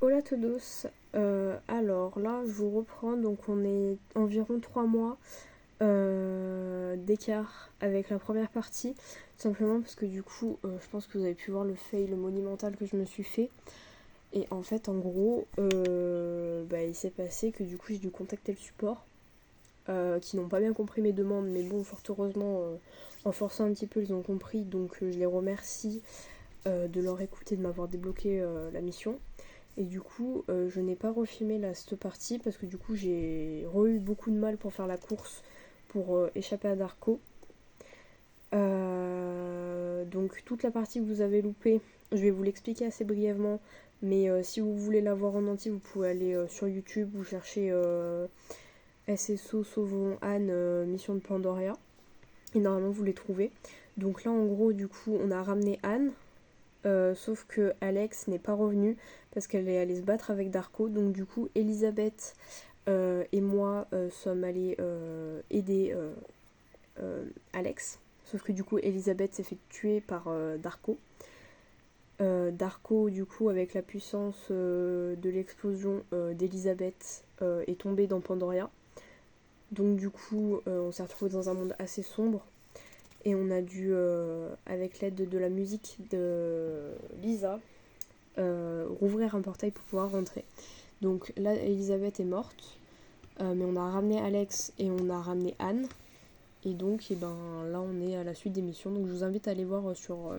Hola todos. Alors là, je vous reprends. Donc, on est environ 3 mois d'écart avec la première partie. Simplement parce que du coup, je pense que vous avez pu voir le fail monumental que je me suis fait. Et en fait, en gros, il s'est passé que du coup, j'ai dû contacter le support. Qui n'ont pas bien compris mes demandes. Mais bon, fort heureusement, en forçant un petit peu, ils ont compris. Donc, je les remercie de leur écouter, de m'avoir débloqué la mission. Et du coup, je n'ai pas refilmé cette partie parce que du coup, j'ai eu beaucoup de mal pour faire la course pour échapper à Darko. Donc toute la partie que vous avez loupée, je vais vous l'expliquer assez brièvement. Mais si vous voulez la voir en entier, vous pouvez aller sur YouTube, vous cherchez SSO Sauvons Anne Mission de Pandoria. Et normalement, vous les trouvez. Donc là, en gros, du coup, on a ramené Anne. Sauf que Alex n'est pas revenue parce qu'elle est allée se battre avec Darko. Donc du coup, Elisabeth et moi sommes allés aider Alex. Sauf que du coup, Elisabeth s'est fait tuer par Darko. Darko, du coup, avec la puissance de l'explosion d'Elisabeth, est tombé dans Pandoria. Donc du coup, on s'est retrouvé dans un monde assez sombre. Et on a dû, avec l'aide de la musique de Lisa, rouvrir un portail pour pouvoir rentrer. Donc là, Elisabeth est morte, mais on a ramené Alex et on a ramené Anne. Et donc, là, on est à la suite des missions. Donc, je vous invite à aller voir sur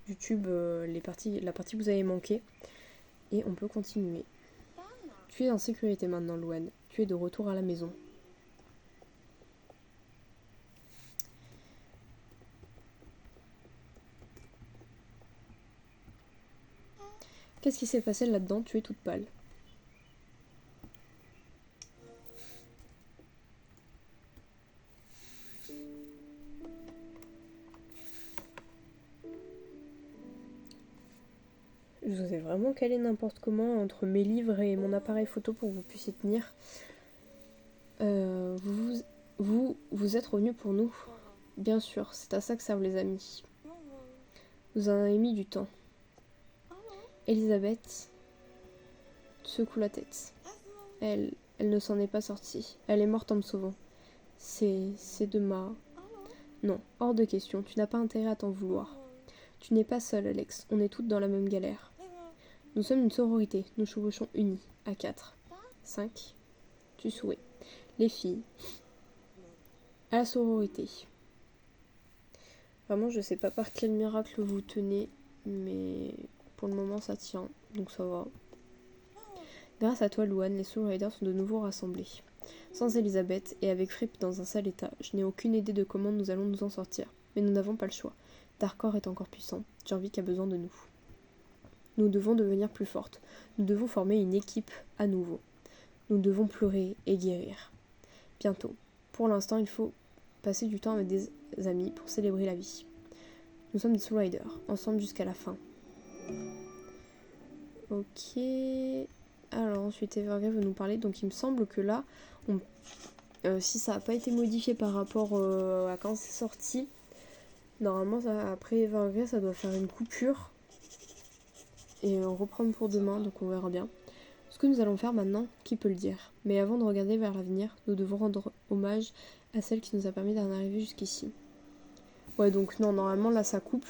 YouTube la partie que vous avez manquée. Et on peut continuer. Tu es en sécurité maintenant, Louane. Tu es de retour à la maison. Qu'est-ce qui s'est passé là-dedans? Tu es toute pâle. Je vous ai vraiment calé n'importe comment entre mes livres et mon appareil photo pour que vous puissiez tenir. Vous êtes revenus pour nous. Bien sûr, c'est à ça que servent les amis. Vous en avez mis du temps. Elisabeth secoue la tête. Elle ne s'en est pas sortie. Elle est morte en me sauvant. C'est de ma... Non, hors de question, tu n'as pas intérêt à t'en vouloir. Tu n'es pas seule, Alex, on est toutes dans la même galère. Nous sommes une sororité, nous chevauchons unis, à 4. 5. Tu souhaites. Les filles. À la sororité. Vraiment, je sais pas par quel miracle vous tenez, mais pour le moment ça tient, donc ça va. Grâce à toi, Louane, les Soul Riders sont de nouveau rassemblés. Sans Elisabeth et avec Fripp dans un sale état, je n'ai aucune idée de comment nous allons nous en sortir. Mais nous n'avons pas le choix. Darkor est encore puissant. Jorvik a besoin de nous. Nous devons devenir plus fortes. Nous devons former une équipe à nouveau. Nous devons pleurer et guérir. Bientôt. Pour l'instant, il faut passer du temps avec des amis pour célébrer la vie. Nous sommes des Soul Riders, ensemble jusqu'à la fin. Ok. Alors ensuite Evergrey veut nous parler, donc il me semble que là, si ça n'a pas été modifié par rapport à quand c'est sorti, normalement après Evergrey ça doit faire une coupure et reprendre pour demain, donc on verra bien. Ce que nous allons faire maintenant, qui peut le dire? Mais avant de regarder vers l'avenir, nous devons rendre hommage à celle qui nous a permis d'en arriver jusqu'ici. Ouais, donc non, normalement là ça coupe,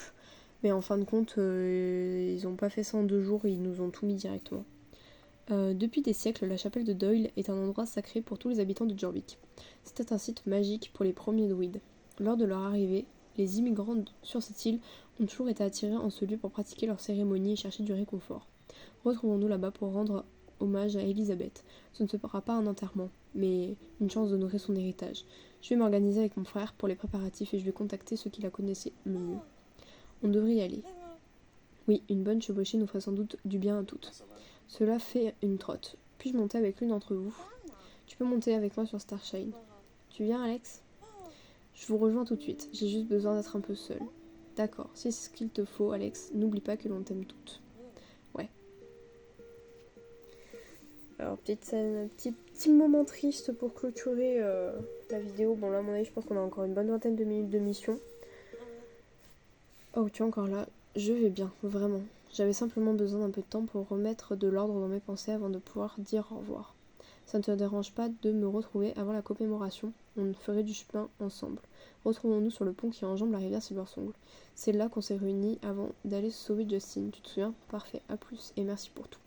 mais en fin de compte, ils n'ont pas fait ça en 2 jours, ils nous ont tout mis directement. Depuis des siècles, la chapelle de Doyle est un endroit sacré pour tous les habitants de Jorvik. C'était un site magique pour les premiers druides. Lors de leur arrivée, les immigrants sur cette île ont toujours été attirés en ce lieu pour pratiquer leurs cérémonies et chercher du réconfort. Retrouvons-nous là-bas pour rendre hommage à Elisabeth. Ce ne sera pas un enterrement, mais une chance d'honorer son héritage. Je vais m'organiser avec mon frère pour les préparatifs et je vais contacter ceux qui la connaissaient le mieux. On devrait y aller. Oui, une bonne chevauchée nous ferait sans doute du bien à toutes. Cela fait une trotte. Puis-je monter avec l'une d'entre vous? Tu peux monter avec moi sur Starshine. Tu viens, Alex? Je vous rejoins tout de suite. J'ai juste besoin d'être un peu seule. D'accord, si c'est ce qu'il te faut, Alex, n'oublie pas que l'on t'aime toutes. Ouais. Alors, petit moment triste pour clôturer la vidéo. Bon, là, à mon avis, je pense qu'on a encore une bonne vingtaine de minutes de mission. Oh, tu es encore là? Je vais bien, vraiment. J'avais simplement besoin d'un peu de temps pour remettre de l'ordre dans mes pensées avant de pouvoir dire au revoir. Ça ne te dérange pas de me retrouver avant la commémoration? On ferait du chemin ensemble. Retrouvons-nous sur le pont qui enjambe la rivière Silversong. C'est là qu'on s'est réunis avant d'aller sauver Justin. Tu te souviens? Parfait, à plus et merci pour tout.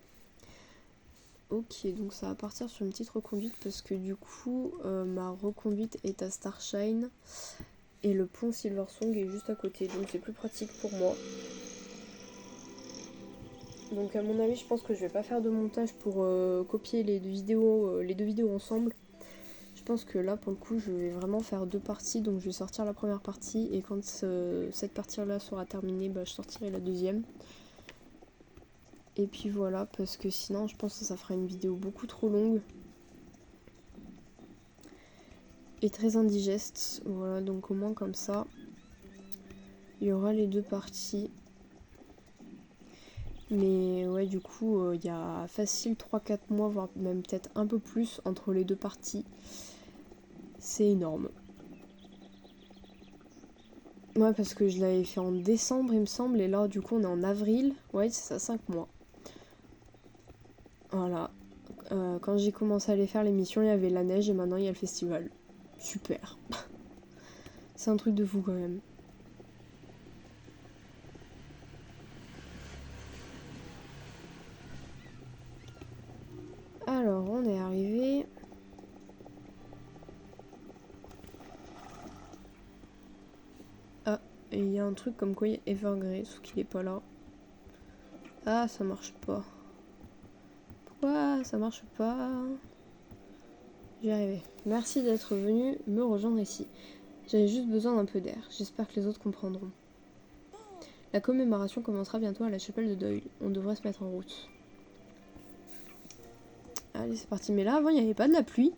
Ok, donc ça va partir sur une petite reconduite parce que du coup, ma reconduite est à Starshine et le pont Silversong est juste à côté, donc c'est plus pratique pour moi. Donc à mon avis, je pense que je vais pas faire de montage pour copier les deux vidéos ensemble. Je pense que là, pour le coup, je vais vraiment faire 2 parties. Donc je vais sortir la première partie et quand cette partie-là sera terminée, je sortirai la deuxième. Et puis voilà, parce que sinon, je pense que ça fera une vidéo beaucoup trop longue. Et très indigeste. Voilà, donc au moins comme ça, il y aura les 2 parties. Mais ouais, du coup, il y a facile 3-4 mois, voire même peut-être un peu plus entre les 2 parties. C'est énorme. Ouais, parce que je l'avais fait en décembre, il me semble, et là, du coup, on est en avril. Ouais, c'est ça, 5 mois. Voilà. Quand j'ai commencé à aller faire l'émission, il y avait la neige, et maintenant, il y a le festival. Super. C'est un truc de fou, quand même. Alors, on est arrivé. Ah, et il y a un truc comme quoi il y a Evergrey, sauf qu'il est pas là. Ah, ça marche pas. Pourquoi ça marche pas? J'y arrivais. Merci d'être venu me rejoindre ici. J'avais juste besoin d'un peu d'air. J'espère que les autres comprendront. La commémoration commencera bientôt à la chapelle de Doyle. On devrait se mettre en route. Allez, c'est parti. Mais là, avant, il n'y avait pas de la pluie.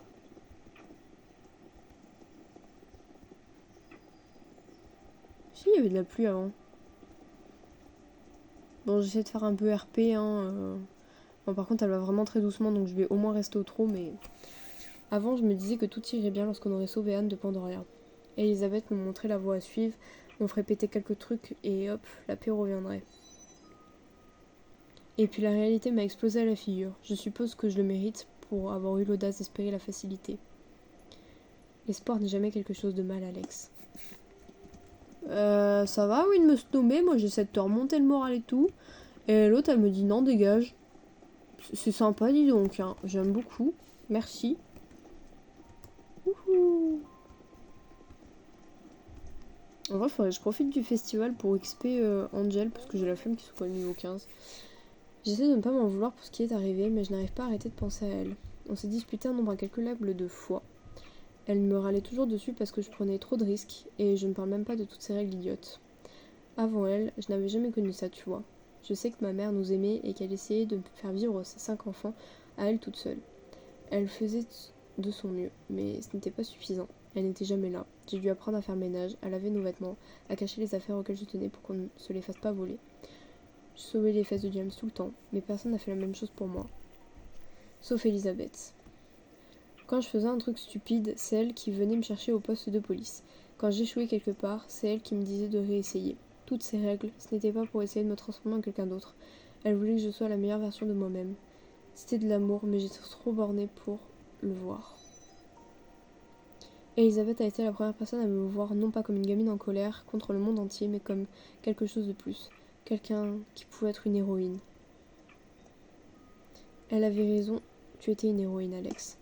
Si, il y avait de la pluie avant. Bon, j'essaie de faire un peu RP, hein. Bon, par contre, elle va vraiment très doucement, donc je vais au moins rester au trot, mais... Avant, je me disais que tout irait bien lorsqu'on aurait sauvé Anne de Pandoria. Elisabeth me montrait la voie à suivre, on ferait péter quelques trucs, et hop, la paix reviendrait. Et puis la réalité m'a explosé à la figure. Je suppose que je le mérite pour avoir eu l'audace d'espérer la facilité. L'espoir n'est jamais quelque chose de mal, Alex. Ça va, oui, de me snobber. Moi, j'essaie de te remonter le moral et tout. Et l'autre, elle me dit non, dégage. C'est sympa, dis donc. Hein. J'aime beaucoup. Merci. Wouhou. En vrai, faudrait que je profite du festival pour XP Angel, parce que j'ai la flemme qu'ils soient pas niveau 15. J'essaie de ne pas m'en vouloir pour ce qui est arrivé, mais je n'arrive pas à arrêter de penser à elle. On s'est disputé un nombre incalculable de fois. Elle me râlait toujours dessus parce que je prenais trop de risques, et je ne parle même pas de toutes ces règles idiotes. Avant elle, je n'avais jamais connu ça, tu vois. Je sais que ma mère nous aimait et qu'elle essayait de faire vivre ses 5 enfants à elle toute seule. Elle faisait de son mieux, mais ce n'était pas suffisant. Elle n'était jamais là. J'ai dû apprendre à faire le ménage, à laver nos vêtements, à cacher les affaires auxquelles je tenais pour qu'on ne se les fasse pas voler. Je sauvais les fesses de James tout le temps, mais personne n'a fait la même chose pour moi. Sauf Elisabeth. Quand je faisais un truc stupide, c'est elle qui venait me chercher au poste de police. Quand j'échouais quelque part, c'est elle qui me disait de réessayer. Toutes ces règles, ce n'était pas pour essayer de me transformer en quelqu'un d'autre. Elle voulait que je sois la meilleure version de moi-même. C'était de l'amour, mais j'étais trop bornée pour le voir. Elisabeth a été la première personne à me voir non pas comme une gamine en colère contre le monde entier, mais comme quelque chose de plus. Quelqu'un qui pouvait être une héroïne. Elle avait raison, tu étais une héroïne, Alex.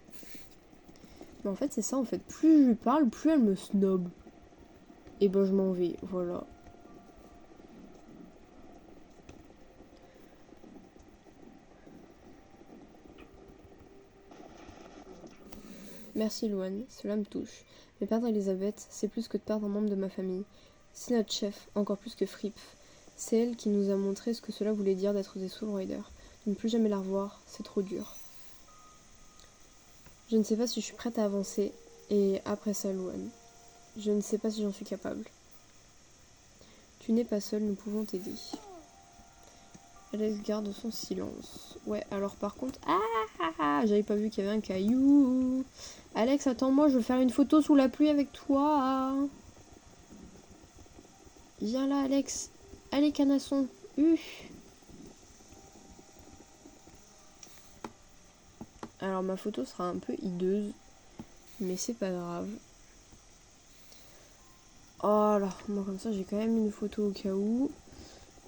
Mais en fait, c'est ça, en fait. Plus je lui parle, plus elle me snob. Et ben, je m'en vais, voilà. Merci, Luan, cela me touche. Mais perdre Elisabeth, c'est plus que de perdre un membre de ma famille. C'est notre chef, encore plus que Fripp. C'est elle qui nous a montré ce que cela voulait dire d'être des Soul Riders. De ne plus jamais la revoir, c'est trop dur. Je ne sais pas si je suis prête à avancer. Et après ça, Luan. Je ne sais pas si j'en suis capable. Tu n'es pas seule, nous pouvons t'aider. Alex garde son silence. Ouais, alors par contre... j'avais pas vu qu'il y avait un caillou. Alex, attends-moi, je veux faire une photo sous la pluie avec toi. Viens là, Alex. Allez, canasson. Alors ma photo sera un peu hideuse, mais c'est pas grave. Voilà, moi comme ça j'ai quand même une photo au cas où.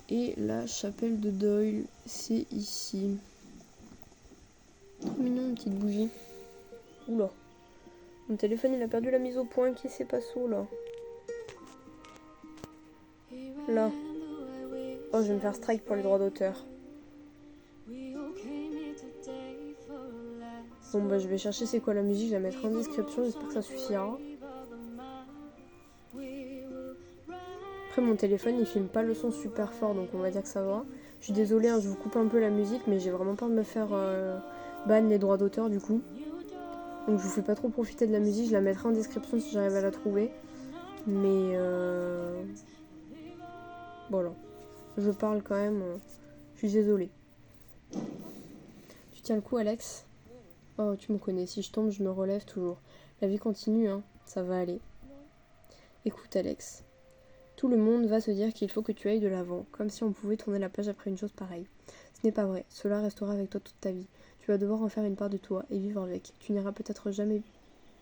Et la chapelle de Doyle, c'est ici. Trop mignon, une petite bougie. Oula. Mon téléphone il a perdu la mise au point, qui s'est passé là? Là. Oh, je vais me faire strike pour les droits d'auteur. Bon bah je vais chercher c'est quoi la musique, je la mettrai en description, j'espère que ça suffira. Après mon téléphone il filme pas le son super fort donc on va dire que ça va. Je suis désolée, hein, je vous coupe un peu la musique mais j'ai vraiment peur de me faire ban les droits d'auteur du coup. Donc je vous fais pas trop profiter de la musique, je la mettrai en description si j'arrive à la trouver. Mais voilà. Je parle quand même, je suis désolée. Tu tiens le coup Alex? Oh tu me connais, si je tombe je me relève toujours. La vie continue hein, ça va aller. Écoute Alex. Tout le monde va se dire qu'il faut que tu ailles de l'avant, comme si on pouvait tourner la page après une chose pareille. Ce n'est pas vrai, cela restera avec toi toute ta vie. Tu vas devoir en faire une part de toi et vivre avec. Tu n'iras peut-être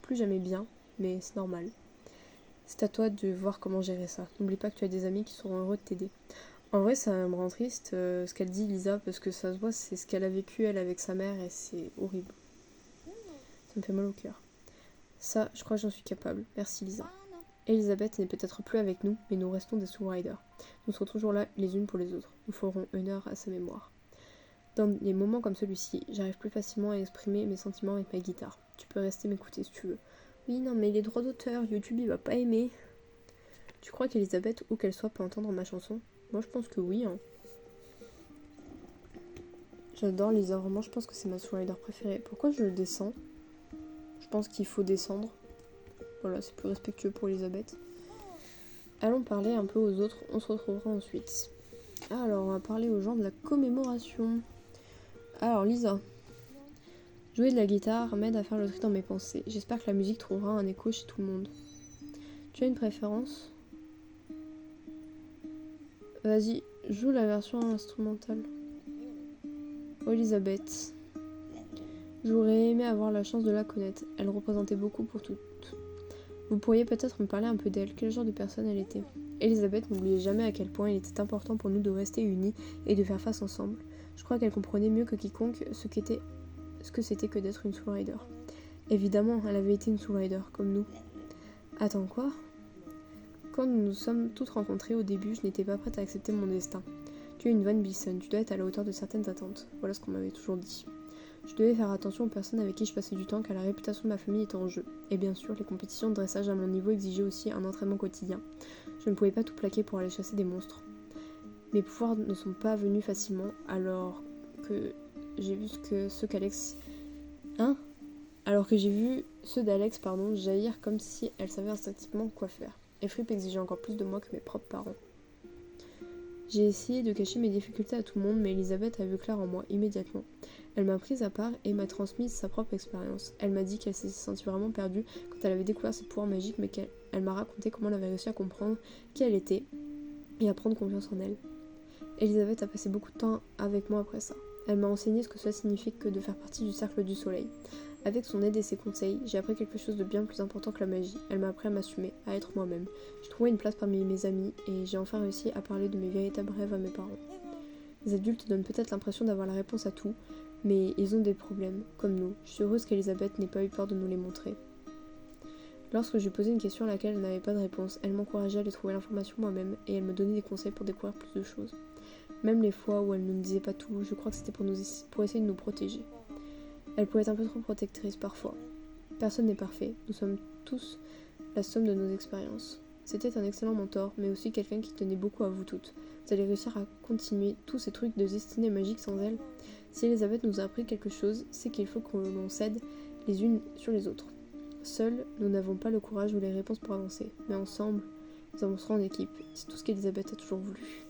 plus jamais bien, mais c'est normal. C'est à toi de voir comment gérer ça. N'oublie pas que tu as des amis qui seront heureux de t'aider. En vrai, ça me rend triste ce qu'elle dit, Lisa, parce que ça se voit, c'est ce qu'elle a vécu, elle, avec sa mère, et c'est horrible. Ça me fait mal au cœur. Ça, je crois que j'en suis capable. Merci, Lisa. Elisabeth n'est peut-être plus avec nous, mais nous restons des Soul Riders. Nous serons toujours là les unes pour les autres. Nous ferons honneur à sa mémoire. Dans les moments comme celui-ci, j'arrive plus facilement à exprimer mes sentiments avec ma guitare. Tu peux rester m'écouter si tu veux. Oui, non, mais les droits d'auteur, YouTube, il va pas aimer. Tu crois qu'Elisabeth, où qu'elle soit, peut entendre ma chanson? Moi, je pense que oui. Hein. J'adore Lisa, vraiment, je pense que c'est ma Soul Rider préférée. Pourquoi je descends? Je pense qu'il faut descendre. Voilà, c'est plus respectueux pour Elisabeth. Allons parler un peu aux autres, on se retrouvera ensuite. Alors, on va parler aux gens de la commémoration. Alors, Lisa. Jouer de la guitare m'aide à faire le tri dans mes pensées. J'espère que la musique trouvera un écho chez tout le monde. Tu as une préférence? Vas-y, joue la version instrumentale. Oh, Elisabeth. J'aurais aimé avoir la chance de la connaître. Elle représentait beaucoup pour toutes. Vous pourriez peut-être me parler un peu d'elle. Quel genre de personne elle était? Elisabeth n'oubliait jamais à quel point il était important pour nous de rester unis et de faire face ensemble. Je crois qu'elle comprenait mieux que quiconque ce que c'était que d'être une Soul Rider. Évidemment, elle avait été une Soul Rider, comme nous. Attends, quoi? Quand nous nous sommes toutes rencontrées au début, je n'étais pas prête à accepter mon destin. Tu es une Van Bison, tu dois être à la hauteur de certaines attentes. Voilà ce qu'on m'avait toujours dit. Je devais faire attention aux personnes avec qui je passais du temps car la réputation de ma famille était en jeu. Et bien sûr, les compétitions de dressage à mon niveau exigeaient aussi un entraînement quotidien. Je ne pouvais pas tout plaquer pour aller chasser des monstres. Mes pouvoirs ne sont pas venus facilement alors que j'ai vu ceux d'Alex jaillir comme si elle savait instinctivement quoi faire. Et Fripp exigeait encore plus de moi que mes propres parents. J'ai essayé de cacher mes difficultés à tout le monde, mais Elisabeth a vu clair en moi immédiatement. Elle m'a prise à part et m'a transmis sa propre expérience. Elle m'a dit qu'elle s'était sentie vraiment perdue quand elle avait découvert ses pouvoirs magiques, mais qu'elle m'a raconté comment elle avait réussi à comprendre qui elle était et à prendre confiance en elle. Elisabeth a passé beaucoup de temps avec moi après ça. Elle m'a enseigné ce que cela signifie que de faire partie du cercle du soleil. Avec son aide et ses conseils, j'ai appris quelque chose de bien plus important que la magie. Elle m'a appris à m'assumer, à être moi-même. J'ai trouvé une place parmi mes amis et j'ai enfin réussi à parler de mes véritables rêves à mes parents. Les adultes donnent peut-être l'impression d'avoir la réponse à tout, mais ils ont des problèmes, comme nous. Je suis heureuse qu'Elisabeth n'ait pas eu peur de nous les montrer. Lorsque je lui posais une question à laquelle elle n'avait pas de réponse, elle m'encourageait à aller trouver l'information moi-même et elle me donnait des conseils pour découvrir plus de choses. Même les fois où elle ne nous disait pas tout, je crois que c'était pour essayer de nous protéger. Elle pouvait être un peu trop protectrice parfois. Personne n'est parfait, nous sommes tous la somme de nos expériences. C'était un excellent mentor, mais aussi quelqu'un qui tenait beaucoup à vous toutes. Vous allez réussir à continuer tous ces trucs de destinée magique sans elle? Si Elisabeth nous a appris quelque chose, c'est qu'il faut que l'on s'aide les unes sur les autres. Seuls, nous n'avons pas le courage ou les réponses pour avancer, mais ensemble, nous avancerons en équipe. C'est tout ce qu'Elisabeth a toujours voulu.